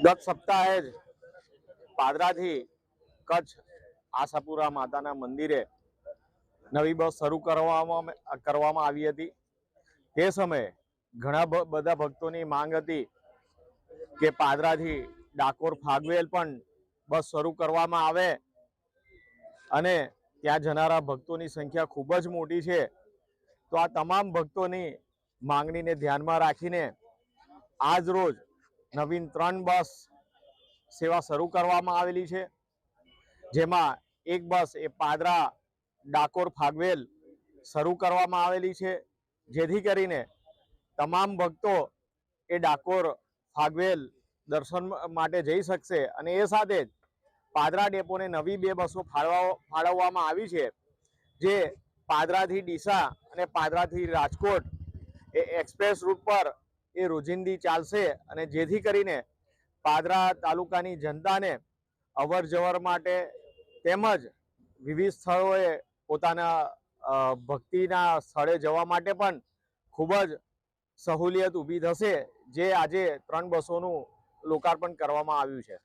ગત સપ્તાહે જ પાદરાથી કચ્છ આશાપુરા માતાના મંદિરે નવી બસ શરૂ કરવામાં આવી હતી। તે સમયે ઘણા બધા ભક્તોની માંગ હતી કે પાદરાથી ડાકોર ફાગવેલ પણ બસ શરૂ કરવામાં આવે અને ત્યાં જનારા ભક્તોની સંખ્યા ખૂબ જ મોટી છે। તો આ તમામ ભક્તોની માંગણીને ધ્યાનમાં રાખીને આજ રોજ નવીન 3 બસ સેવા શરૂ કરવામાં આવેલી છે, જેમાં એક બસ એ પાદરા ડાકોર ફાગવેલ શરૂ કરવામાં આવેલી છે, જેથી કરીને તમામ ભક્તો એ ડાકોર ફાગવેલ દર્શન માટે જઈ શકશે। અને એ સાથે જ પાદરા ડેપોને નવી 2 બસો ફાળવવામાં આવી છે, જે પાદરાથી ડીસા અને પાદરાથી રાજકોટ એ એક્સપ્રેસ રૂટ પર એ રોજિંદી ચાલશે અને જેથી કરીને પાદરા તાલુકાની જનતાને અવર જવર માટે તેમજ વિવિધ સ્થળોએ પોતાના ભક્તિના સ્થળે જવા માટે પણ ખૂબ જ સહુલિયત ઊભી થશે, જે આજે 3 બસોનું લોકાર્પણ કરવામાં આવ્યું છે।